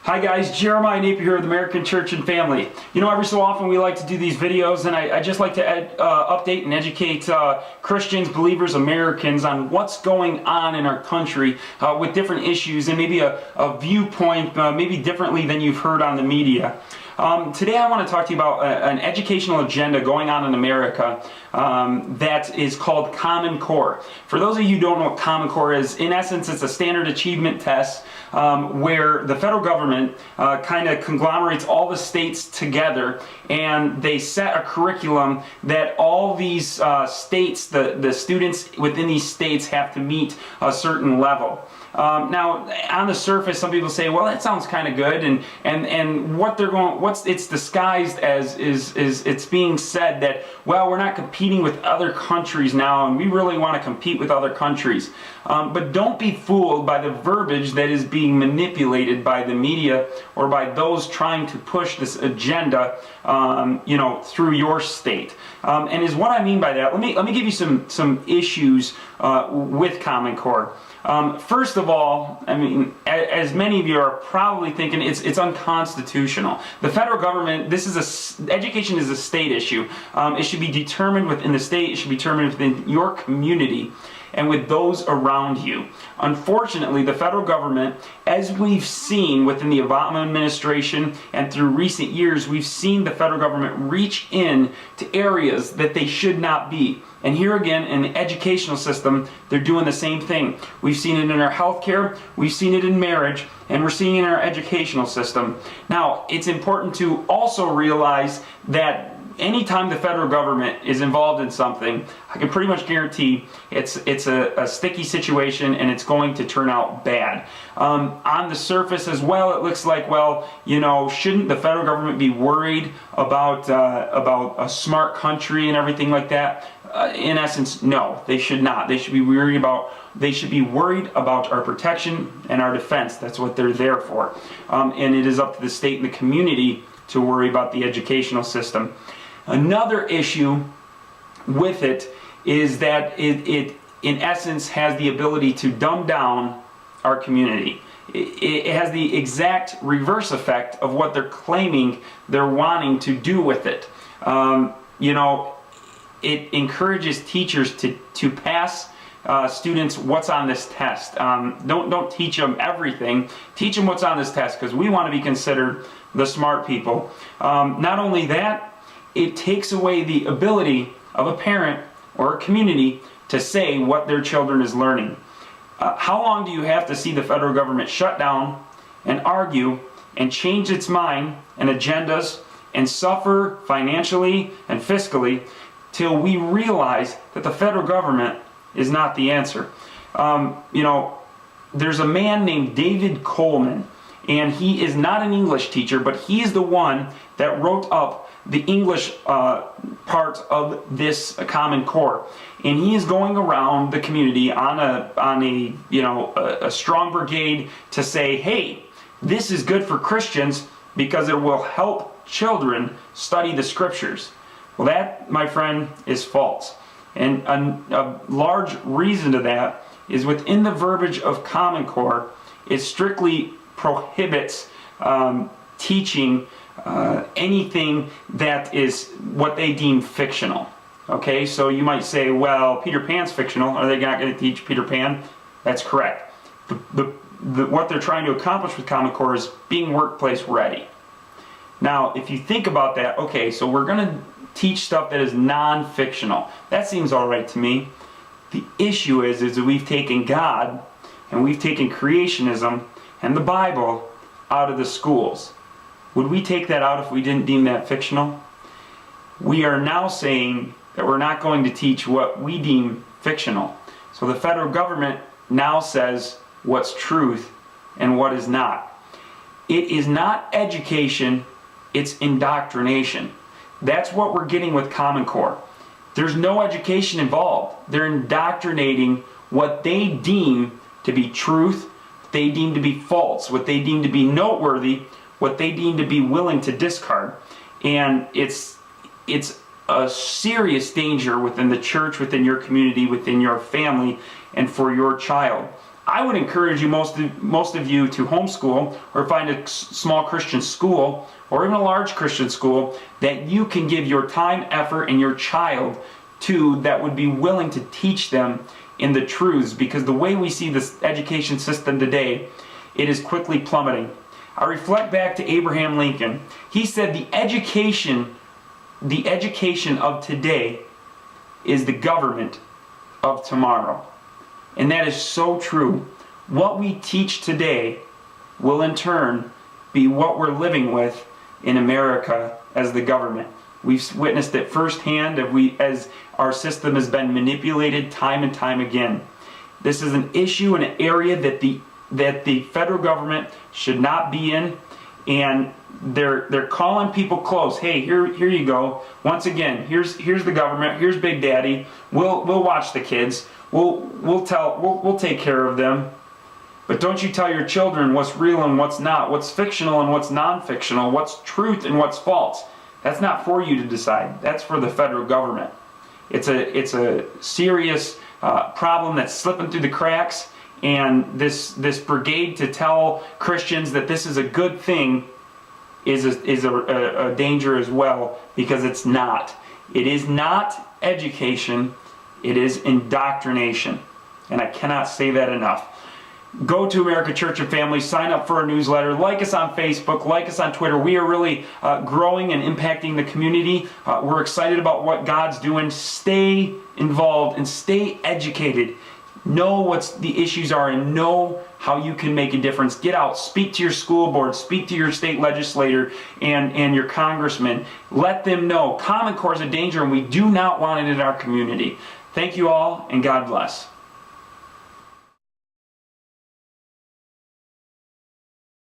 Hi guys, Jeremiah Napier here with American Church and Family. You know, every so often we like to do these videos, and I just like to update and educate Christians, believers, Americans on what's going on in our country with different issues and maybe a viewpoint maybe differently than you've heard on the media. Today I want to talk to you about an educational agenda going on in America that is called Common Core. For those of you who don't know what Common Core is, in essence it's a standard achievement test where the federal government kind of conglomerates all the states together, and they set a curriculum that all these states, the students within these states have to meet a certain level. Now, on the surface, some people say, "Well, that sounds kind of good," and what they're going, it's disguised as is it's being said that, well, we're not competing with other countries now, and we really want to compete with other countries. But don't be fooled by the verbiage that is being manipulated by the media or by those trying to push this agenda, through your state. And is what I mean by that. Let me give you some issues with Common Core. First of all, I mean, as many of you are probably thinking, it's unconstitutional. The federal government, education is a state issue. It should be determined within the state. It should be determined within your community and with those around you. Unfortunately, the federal government, as we've seen within the Obama administration and through recent years, we've seen the federal government reach in to areas that they should not be. And here again, in the educational system, they're doing the same thing. We've seen it in our healthcare, we've seen it in marriage, and we're seeing it in our educational system. Now, it's important to also realize that anytime the federal government is involved in something, I can pretty much guarantee it's a sticky situation, and it's going to turn out bad. On the surface as well, it looks like, well, shouldn't the federal government be worried about a smart country and everything like that? In essence, no, they should not. They should be worried about our protection and our defense. That's what they're there for. And it is up to the state and the community to worry about the educational system. Another issue with it is that it in essence has the ability to dumb down our community. It has the exact reverse effect of what they're claiming they're wanting to do with it. It encourages teachers to pass students what's on this test. Don't teach them everything. Teach them what's on this test, because we want to be considered the smart people. Not only that, it takes away the ability of a parent or a community to say what their children is learning. How long do you have to see the federal government shut down and argue and change its mind and agendas and suffer financially and fiscally till we realize that the federal government is not the answer? There's a man named David Coleman, and he is not an English teacher, but he is the one that wrote up the English part of this Common Core, and he is going around the community on a strong brigade to say, hey, this is good for Christians because it will help children study the scriptures. Well, that, my friend, is false. And a large reason to that is within the verbiage of Common Core, it strictly prohibits teaching anything that is what they deem fictional. Okay, so you might say, well, Peter Pan's fictional. Are they not going to teach Peter Pan? That's correct. What they're trying to accomplish with Common Core is being workplace ready. Now, if you think about that, okay, so we're going to teach stuff that is non-fictional. That seems all right to me. The issue is that we've taken God and we've taken creationism and the Bible out of the schools. Would we take that out if we didn't deem that fictional? We are now saying that we're not going to teach what we deem fictional. So the federal government now says what's truth and what is not. It is not education, it's indoctrination. That's what we're getting with Common Core. There's no education involved. They're indoctrinating what they deem to be truth, what they deem to be false, what they deem to be noteworthy, what they deem to be willing to discard. And it's a serious danger within the church, within your community, within your family, and for your child. I would encourage you, most of you, to homeschool or find a small Christian school or even a large Christian school that you can give your time, effort, and your child to, that would be willing to teach them in the truths, because the way we see this education system today, it is quickly plummeting. I reflect back to Abraham Lincoln. He said the education of today is the government of tomorrow. And that is so true. What we teach today will in turn be what we're living with in America as the government. We've witnessed it firsthand as our system has been manipulated time and time again. This is an issue, an area that the federal government should not be in, and they're calling people close. Hey, here you go. Once again, here's the government. Here's Big Daddy. We'll watch the kids. We'll take care of them. But don't you tell your children what's real and what's not, what's fictional and what's non-fictional, what's truth and what's false. That's not for you to decide. That's for the federal government. It's a serious problem that's slipping through the cracks, and this brigade to tell Christians that this is a good thing is a danger as well, because it's not. It is not education. It is indoctrination. And I cannot say that enough. Go to American Church and Family, sign up for our newsletter, like us on Facebook, like us on Twitter. We are really growing and impacting the community. We're excited about what God's doing. Stay involved and stay educated. Know what the issues are and know how you can make a difference. Get out, speak to your school board, speak to your state legislator and your congressman. Let them know Common Core is a danger and we do not want it in our community. Thank you all, and God bless.